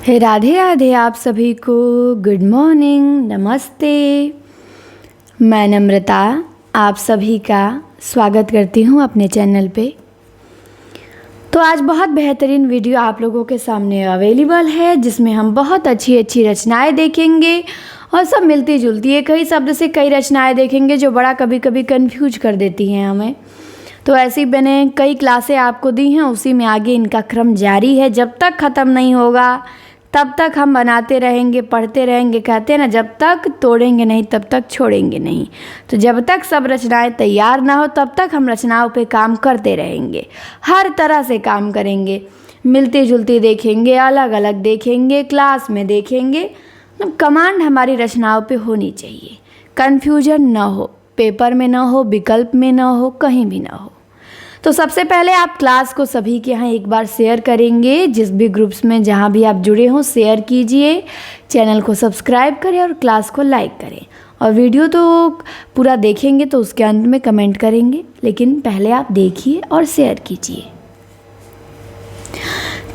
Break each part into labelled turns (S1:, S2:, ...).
S1: हे राधे राधे। आप सभी को गुड मॉर्निंग, नमस्ते। मैं नम्रता आप सभी का स्वागत करती हूँ अपने चैनल पे। तो आज बहुत बेहतरीन वीडियो आप लोगों के सामने अवेलेबल है, जिसमें हम बहुत अच्छी अच्छी रचनाएं देखेंगे और सब मिलती जुलती है। कई शब्द से कई रचनाएं देखेंगे जो बड़ा कभी कभी कंफ्यूज कर देती हैं हमें। तो ऐसी मैंने कई क्लासें आपको दी हैं, उसी में आगे इनका क्रम जारी है। जब तक ख़त्म नहीं होगा तब तक हम बनाते रहेंगे, पढ़ते रहेंगे। कहते हैं ना, जब तक तोड़ेंगे नहीं तब तक छोड़ेंगे नहीं। तो जब तक सब रचनाएं तैयार ना हो तब तक हम रचनाओं पे काम करते रहेंगे। हर तरह से काम करेंगे, मिलती जुलती देखेंगे, अलग अलग देखेंगे, क्लास में देखेंगे। कमांड हमारी रचनाओं पे होनी चाहिए, कन्फ्यूजन ना हो, पेपर में ना हो, विकल्प में ना हो, कहीं भी ना हो। तो सबसे पहले आप क्लास को सभी के यहाँ एक बार शेयर करेंगे। जिस भी ग्रुप्स में जहाँ भी आप जुड़े हों शेयर कीजिए, चैनल को सब्सक्राइब करें और क्लास को लाइक करें। और वीडियो तो पूरा देखेंगे तो उसके अंत में कमेंट करेंगे, लेकिन पहले आप देखिए और शेयर कीजिए।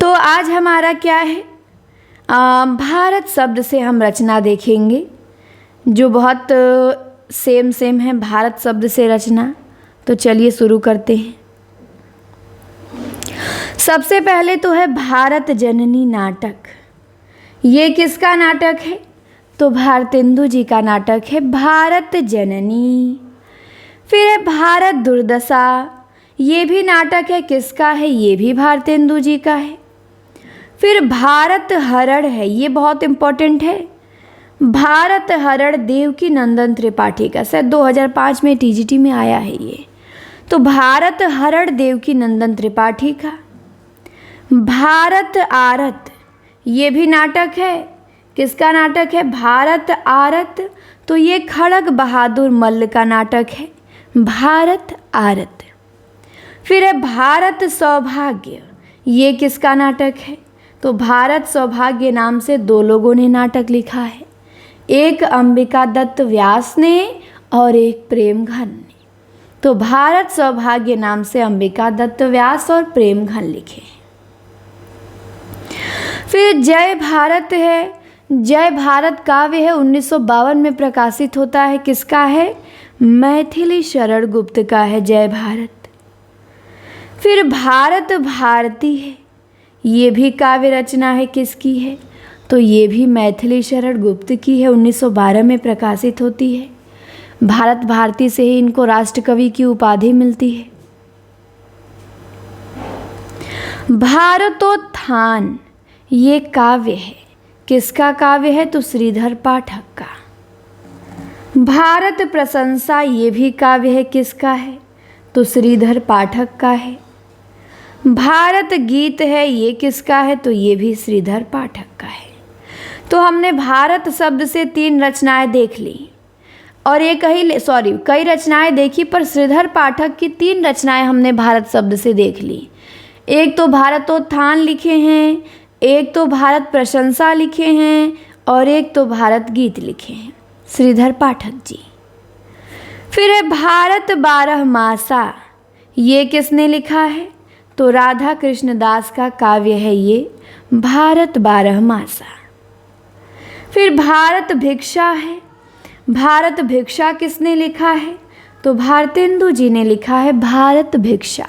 S1: तो आज हमारा क्या है, भारत शब्द से हम रचना देखेंगे, जो बहुत सेम है भारत शब्द से रचना। तो चलिए शुरू करते हैं। सबसे पहले तो है भारत जननी नाटक। ये किसका नाटक है? तो भारतेंदु जी का नाटक है, भारत जननी। फिर है भारत दुर्दशा। ये भी नाटक है, किसका है? ये भी भारतेंदु जी का है। फिर भारत हरण है, ये बहुत इम्पोर्टेंट है। भारत हरण देवकी नंदन त्रिपाठी का, शायद 2005 में टीजीटी में आया है ये। तो भारत हरण देवकी नंदन त्रिपाठी का। भारत आरत, ये भी नाटक है, किसका नाटक है? भारत आरत। तो ये खड़ग बहादुर मल्ल का नाटक है, भारत आरत। फिर है भारत सौभाग्य, ये किसका नाटक है? तो भारत सौभाग्य नाम से दो लोगों ने नाटक लिखा है, एक अंबिका दत्त व्यास ने और एक प्रेम घन ने। तो भारत सौभाग्य नाम से अंबिका दत्त व्यास और प्रेम घन लिखे हैं। फिर जय भारत है, जय भारत काव्य है, 1952 में प्रकाशित होता है, किसका है? मैथिली शरण गुप्त का है जय भारत। फिर भारत भारती है, ये भी काव्य रचना है, किसकी है? तो ये भी मैथिली शरण गुप्त की है, 1912 में प्रकाशित होती है। भारत भारती से ही इनको राष्ट्रकवि की उपाधि मिलती है। भारतोत्थान, ये काव्य है, किसका काव्य है? तो श्रीधर पाठक का। भारत प्रशंसा, ये भी काव्य है, किसका है? तो श्रीधर पाठक का है। भारत गीत है, ये किसका है? तो ये भी श्रीधर पाठक का है। तो हमने भारत शब्द से 3 रचनाएं देख ली और कई रचनाएं देखी, पर श्रीधर पाठक की 3 रचनाएं हमने भारत शब्द से देख ली। एक तो भारतोत्थान लिखे हैं, एक तो भारत प्रशंसा लिखे हैं और एक तो भारत गीत लिखे हैं, श्रीधर पाठक जी। फिर है भारत बारहमासा, ये किसने लिखा है? तो राधा कृष्ण दास का काव्य है ये, भारत बारहमासा। फिर भारत भिक्षा है, भारत भिक्षा किसने लिखा है? तो भारतेंदु जी ने लिखा है भारत भिक्षा।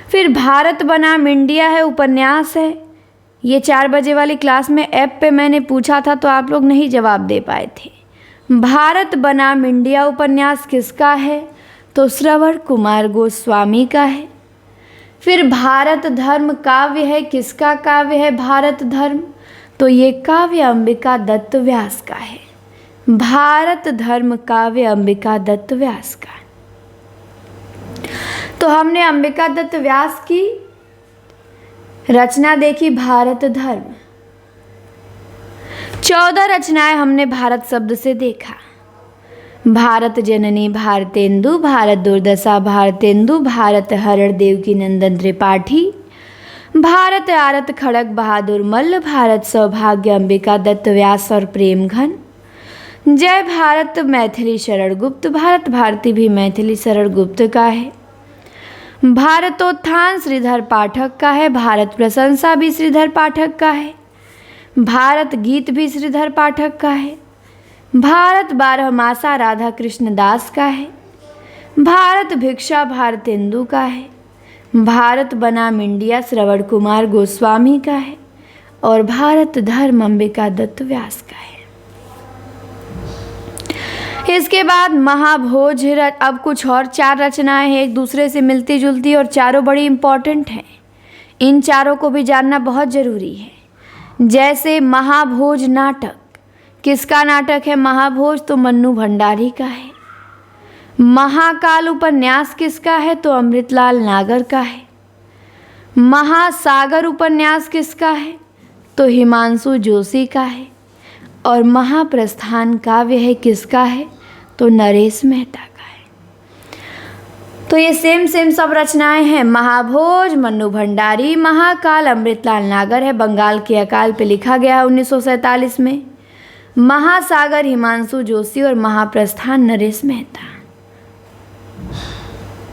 S1: फिर भारत बनाम इंडिया है, उपन्यास है। ये 4 बजे वाली क्लास में ऐप पे मैंने पूछा था तो आप लोग नहीं जवाब दे पाए थे। भारत बनाम इंडिया उपन्यास किसका है? तो श्रवण कुमार गोस्वामी का है। फिर भारत धर्म काव्य है, किसका काव्य है भारत धर्म? तो ये काव्य अंबिका दत्त व्यास का है, भारत धर्म काव्य अंबिका दत्त व्यास का। तो हमने अंबिका दत्त व्यास की रचना देखी भारत धर्म। 14 रचनाएं हमने भारत शब्द से देखा। भारत जननी भारतेंदु, भारत दुर्दशा भारतेंदु, भारत हरण देवकी नंदन त्रिपाठी, भारत आरत खड़ग बहादुर मल्ल, भारत सौभाग्य अंबिका दत्त व्यास और प्रेम घन, जय भारत मैथिली शरण गुप्त, भारत भारती भी मैथिली शरण गुप्त का है, भारतोत्थान श्रीधर पाठक का है, भारत प्रशंसा भी श्रीधर पाठक का है, भारत गीत भी श्रीधर पाठक का है। भारत बारहमासा राधा कृष्ण दास का है। भारत भिक्षा भारतेंदु का है। भारत बनाम इंडिया श्रवण कुमार गोस्वामी का है। और भारत धर्म अंबिका दत्त व्यास का है। इसके बाद महाभोज, अब कुछ और 4 रचनाएं हैं एक दूसरे से मिलती जुलती और चारों बड़ी इंपॉर्टेंट हैं। इन चारों को भी जानना बहुत ज़रूरी है। जैसे महाभोज नाटक, किसका नाटक है महाभोज? तो मन्नू भंडारी का है। महाकाल उपन्यास किसका है? तो अमृतलाल नागर का है। महासागर उपन्यास किसका है? तो हिमांशु जोशी का है। और महाप्रस्थान काव्य है किसका है? तो नरेश मेहता का है। तो ये सेम सब रचनाएं हैं। महाभोज मन्नू भंडारी, महाकाल अमृतलाल नागर है, बंगाल के अकाल पे लिखा गया है 1947 में। महासागर हिमांशु जोशी और महाप्रस्थान नरेश मेहता।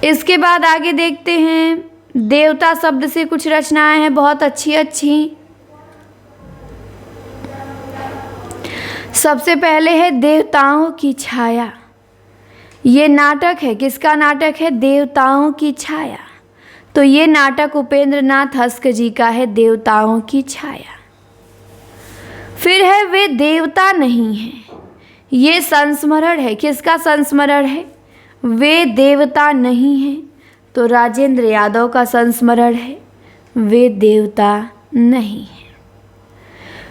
S1: इसके बाद आगे देखते हैं, देवता शब्द से कुछ रचनाएं हैं बहुत अच्छी। सबसे पहले है देवताओं की छाया। ये नाटक है, किसका नाटक है? देवताओं की छाया। तो ये नाटक उपेंद्र नाथ हस्क जी का है, देवताओं की छाया। फिर है वे देवता नहीं हैं। ये संस्मरण है, किसका संस्मरण है? वे देवता नहीं हैं। तो राजेंद्र यादव का संस्मरण है, वे देवता नहीं हैं।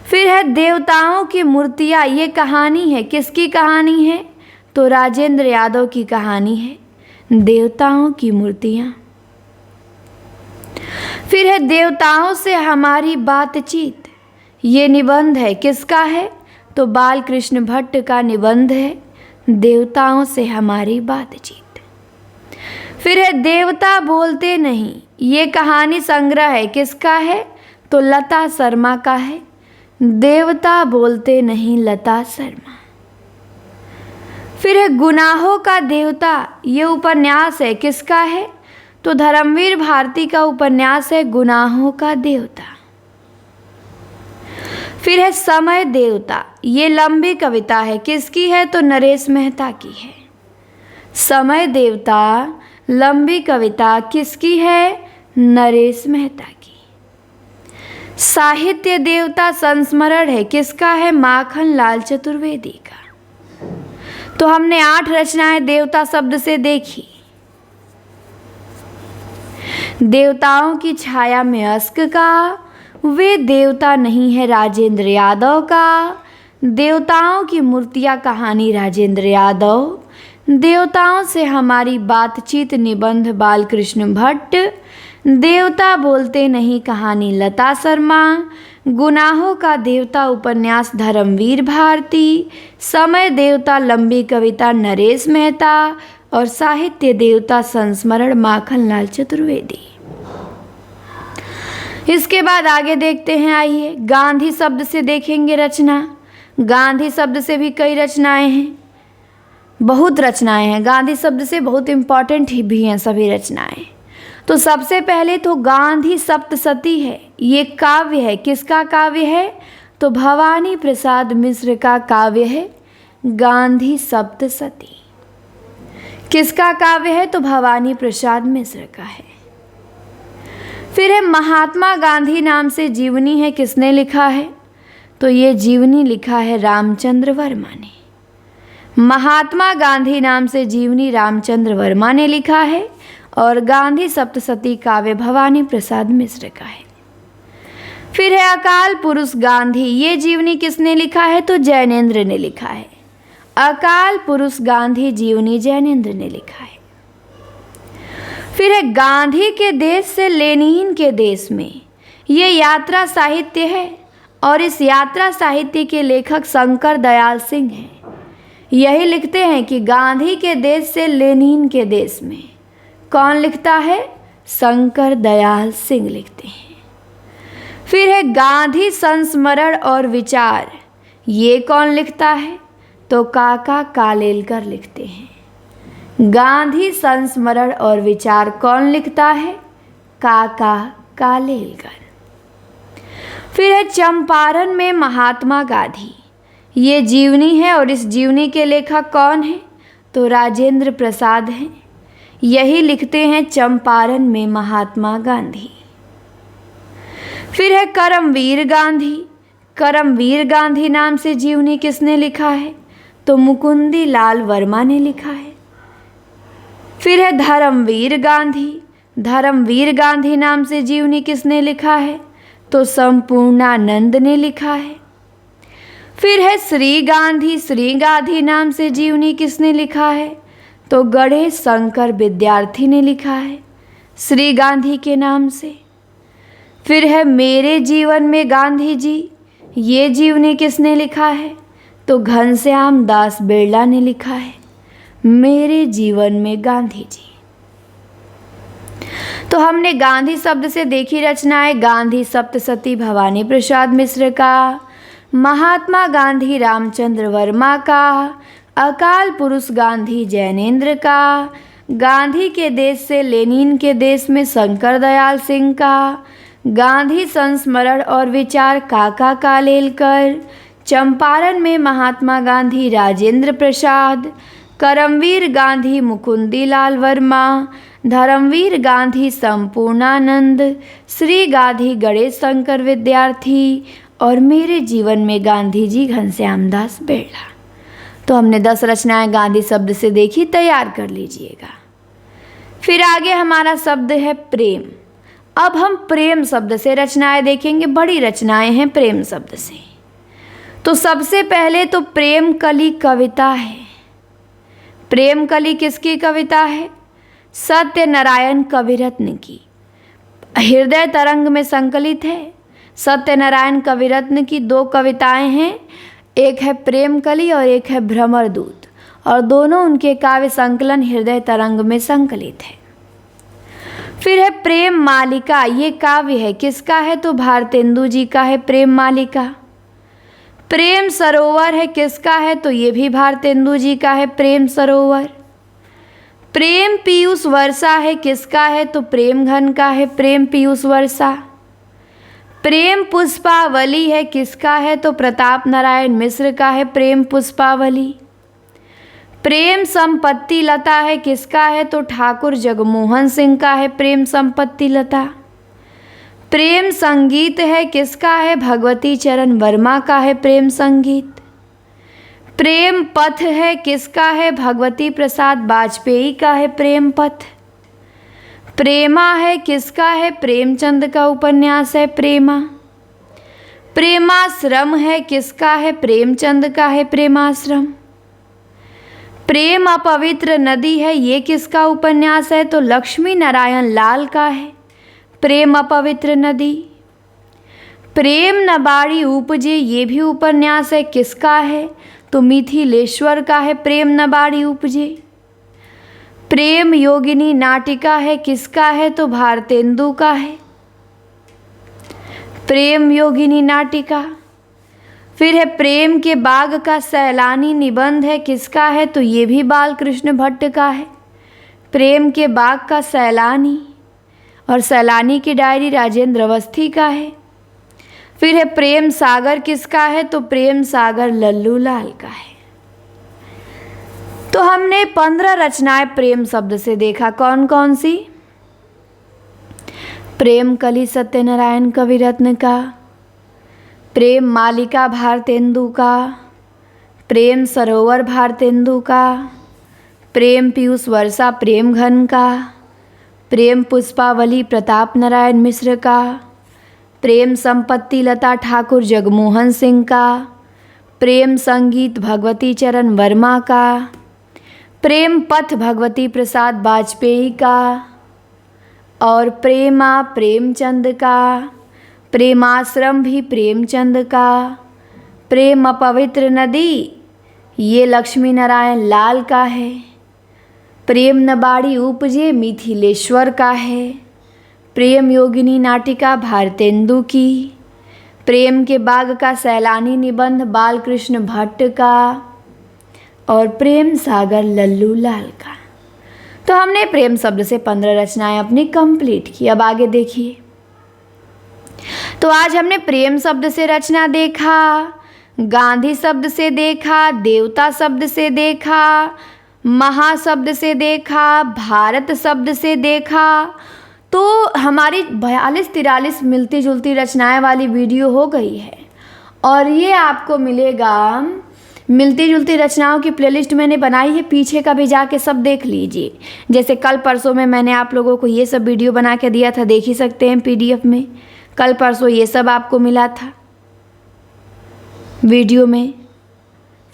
S1: फिर है देवताओं की मूर्तियाँ। ये कहानी है, किसकी कहानी है? तो राजेंद्र यादव की कहानी है, देवताओं की मूर्तियाँ। फिर है देवताओं से हमारी बातचीत। ये निबंध है, किसका है? तो बालकृष्ण भट्ट का निबंध है, देवताओं से हमारी बातचीत। फिर है देवता बोलते नहीं। ये कहानी संग्रह है, किसका है? तो लता शर्मा का है, देवता बोलते नहीं, लता शर्मा। फिर है गुनाहों का देवता। ये उपन्यास है, किसका है? तो धर्मवीर भारती का उपन्यास है, गुनाहों का देवता। फिर है समय देवता। ये लंबी कविता है, किसकी है? तो नरेश मेहता की है। समय देवता लंबी कविता किसकी है? नरेश मेहता की। साहित्य देवता संस्मरण है, किसका है? माखन लाल चतुर्वेदी का। तो हमने 8 रचनाएं देवता शब्द से देखी। देवताओं की छाया में अश्क का, वे देवता नहीं है राजेंद्र यादव का, देवताओं की मूर्तियाँ कहानी राजेंद्र यादव, देवताओं से हमारी बातचीत निबंध बालकृष्ण भट्ट, देवता बोलते नहीं कहानी लता शर्मा, गुनाहों का देवता उपन्यास धर्मवीर भारती, समय देवता लंबी कविता नरेश मेहता और साहित्य देवता संस्मरण माखनलाल चतुर्वेदी। इसके बाद आगे देखते हैं, आइए गांधी शब्द से देखेंगे रचना। गांधी शब्द से भी कई रचनाएं हैं, बहुत रचनाएं हैं। गांधी शब्द से बहुत इम्पॉर्टेंट ही भी हैं सभी रचनाएं। तो सबसे पहले तो गांधी सप्तशती है, ये काव्य है, किसका काव्य है? तो भवानी प्रसाद मिश्र का काव्य है गांधी सप्तशती। किसका काव्य है? तो भवानी प्रसाद मिश्र का है। फिर है महात्मा गांधी नाम से जीवनी है, किसने लिखा है? तो ये जीवनी लिखा है रामचंद्र वर्मा ने। महात्मा गांधी नाम से जीवनी रामचंद्र वर्मा ने लिखा है और गांधी सप्तशती काव्य भवानी प्रसाद मिश्र का है। फिर है अकाल पुरुष गांधी, ये जीवनी किसने लिखा है? तो जैनेन्द्र ने लिखा है। अकाल पुरुष गांधी जीवनी जैनेन्द्र ने लिखा है। फिर है गांधी के देश से लेनिन के देश में, ये यात्रा साहित्य है और इस यात्रा साहित्य के लेखक शंकर दयाल सिंह हैं। यही लिखते हैं कि गांधी के देश से लेनिन के देश में। कौन लिखता है? शंकर दयाल सिंह लिखते हैं। फिर है गांधी संस्मरण और विचार, ये कौन लिखता है? तो काका कालेलकर लिखते हैं। गांधी संस्मरण और विचार कौन लिखता है? काका कालेलकर। फिर है चंपारण में महात्मा गांधी। ये जीवनी है और इस जीवनी के लेखक कौन है? तो राजेंद्र प्रसाद हैं। यही लिखते हैं चंपारण में महात्मा गांधी। फिर है करमवीर गांधी। करमवीर गांधी नाम से जीवनी किसने लिखा है? तो मुकुंदी लाल वर्मा ने लिखा है। फिर है धर्मवीर गांधी। धर्मवीर गांधी नाम से जीवनी किसने लिखा है? तो संपूर्णानंद ने लिखा है। फिर है श्री गांधी। श्री गांधी नाम से जीवनी किसने लिखा है? तो गणेश शंकर विद्यार्थी ने लिखा है श्री गांधी के नाम से। फिर है मेरे जीवन में गांधी जी। ये जीवनी किसने लिखा है? तो घनश्याम दास बिरला ने लिखा है मेरे जीवन में गांधी जी। तो हमने गांधी शब्द से देखी रचनाएं गांधी सप्तशती भवानी प्रसाद मिश्र का, महात्मा गांधी रामचंद्र वर्मा का, अकाल पुरुष गांधी जैनेन्द्र का, गांधी के देश से लेनिन के देश में शंकर दयाल सिंह का, गांधी संस्मरण और विचार काका कालेलकर, चंपारण में महात्मा गांधी राजेंद्र प्रसाद, करमवीर गांधी मुकुंदी लाल वर्मा, धर्मवीर गांधी संपूर्णानंद, श्री गांधी गणेश शंकर विद्यार्थी और मेरे जीवन में गांधी जी घनश्याम दास बिरला। तो हमने 10 रचनाएं गांधी शब्द से देखी, तैयार कर लीजिएगा। फिर आगे हमारा शब्द है प्रेम। अब हम प्रेम शब्द से रचनाएं देखेंगे। बड़ी रचनाएं हैं प्रेम शब्द से। तो सबसे पहले तो प्रेम कली कविता है। प्रेम कली किसकी कविता है? सत्यनारायण कविरत्न की। हृदय तरंग में संकलित है। सत्यनारायण कविरत्न की 2 कविताएं हैं, एक है प्रेम कली और एक है भ्रमर दूत, और दोनों उनके काव्य संकलन हृदय तरंग में संकलित है। फिर है प्रेम मालिका। ये काव्य है, किसका है? तो भारतेंदु जी का है प्रेम मालिका। प्रेम सरोवर है, किसका है? तो ये भी भारतेंदु जी का है प्रेम सरोवर। प्रेम पीयूष वर्षा है, किसका है? तो प्रेम घन का है प्रेम पीयूष वर्षा। प्रेम पुष्पावली है, किसका है? तो प्रताप नारायण मिश्र का है प्रेम पुष्पावली। प्रेम संपत्ति लता है, किसका है? तो ठाकुर जगमोहन सिंह का है प्रेम संपत्ति लता। प्रेम संगीत है, किसका है? भगवती चरण वर्मा का है प्रेम संगीत। प्रेम पथ है, किसका है? भगवती प्रसाद वाजपेयी का है प्रेम पथ। प्रेमा है, किसका है? प्रेमचंद का उपन्यास है प्रेमा। प्रेमाश्रम है, किसका है? प्रेमचंद का है प्रेमाश्रम। प्रेम अपवित्र नदी है, ये किसका उपन्यास है? तो लक्ष्मी नारायण लाल का है प्रेम अपवित्र नदी। प्रेम नबाड़ी उपजे, ये भी उपन्यास है, किसका है? तो मिथिलेश्वर का है प्रेम नबाड़ी उपजे। प्रेम योगिनी नाटिका है, किसका है? तो भारतेंदु का है प्रेम योगिनी नाटिका। फिर है प्रेम के बाग का सैलानी निबंध है, किसका है? तो ये भी बालकृष्ण भट्ट का है प्रेम के बाग का सैलानी। और सैलानी की डायरी राजेंद्र अवस्थी का है। फिर है प्रेम सागर, किसका है? तो प्रेम सागर लल्लू लाल का है। तो हमने 15 रचनाएं प्रेम शब्द से देखा। कौन कौन सी? प्रेम कली सत्यनारायण कविरत्न का, प्रेम मालिका भारतेंदु का, प्रेम सरोवर भारतेंदु का, प्रेम पीयूष वर्षा प्रेम घन का, प्रेम पुष्पावली प्रताप नारायण मिश्र का, प्रेम संपत्ति लता ठाकुर जगमोहन सिंह का, प्रेम संगीत भगवती चरण वर्मा का, प्रेम पथ भगवती प्रसाद वाजपेयी का, और प्रेमा प्रेमचंद का, प्रेमाश्रम भी प्रेमचंद का, प्रेम अपवित्र नदी ये लक्ष्मी नारायण लाल का है, प्रेम नबाड़ी उपजे मिथिलेश्वर का है, प्रेम योगिनी नाटिका भारतेंदु की, प्रेम के बाग का सैलानी निबंध बालकृष्ण भट्ट का, और प्रेम सागर लल्लू लाल का। तो हमने प्रेम शब्द से 15 रचनाएं अपनी कंप्लीट की। अब आगे देखिए। तो आज हमने प्रेम शब्द से रचना देखा, गांधी शब्द से देखा, देवता शब्द से देखा, महाशब्द से देखा, भारत शब्द से देखा। तो हमारी 42-43 मिलती जुलती रचनाएं वाली वीडियो हो गई है और ये आपको मिलेगा। मिलती जुलती रचनाओं की प्लेलिस्ट मैंने बनाई है, पीछे का भी जाके सब देख लीजिए। जैसे कल परसों में मैंने आप लोगों को ये सब वीडियो बना के दिया था, देख ही सकते हैं PDF में। कल परसों ये सब आपको मिला था वीडियो में।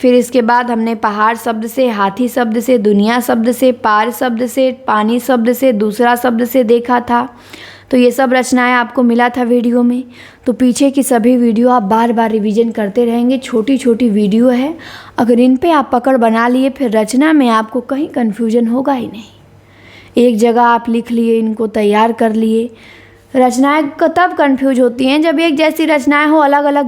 S1: फिर इसके बाद हमने पहाड़ शब्द से, हाथी शब्द से, दुनिया शब्द से, पार शब्द से, पानी शब्द से, दूसरा शब्द से देखा था। तो ये सब रचनाएं आपको मिला था वीडियो में। तो पीछे की सभी वीडियो आप बार बार रिवीजन करते रहेंगे, छोटी छोटी वीडियो है। अगर इन पे आप पकड़ बना लिए, फिर रचना में आपको कहीं कन्फ्यूजन होगा ही नहीं। एक जगह आप लिख लिए, इनको तैयार कर लिए। रचनाएं तब कन्फ्यूज होती हैं जब एक जैसी रचनाएं हो, अलग अलग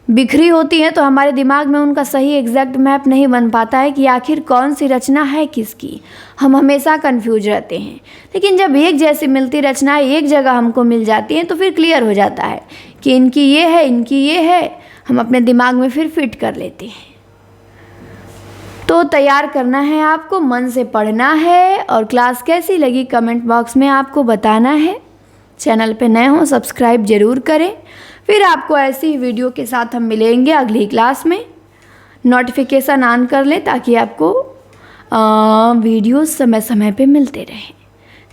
S1: बिखरी होती हैं, तो हमारे दिमाग में उनका सही एग्जैक्ट मैप नहीं बन पाता है कि आखिर कौन सी रचना है किसकी। हम हमेशा कंफ्यूज रहते हैं। लेकिन जब एक जैसी मिलती रचनाएं एक जगह हमको मिल जाती हैं तो फिर क्लियर हो जाता है कि इनकी ये है, इनकी ये है। हम अपने दिमाग में फिर फिट कर लेते हैं। तो तैयार करना है आपको, मन से पढ़ना है। और क्लास कैसी लगी कमेंट बॉक्स में आपको बताना है। चैनल पे नए हो सब्सक्राइब ज़रूर करें। फिर आपको ऐसी ही वीडियो के साथ हम मिलेंगे अगली क्लास में। नोटिफिकेशन ऑन कर लें ताकि आपको वीडियो समय समय पे मिलते रहें।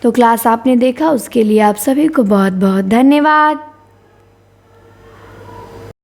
S1: तो क्लास आपने देखा उसके लिए आप सभी को बहुत बहुत धन्यवाद।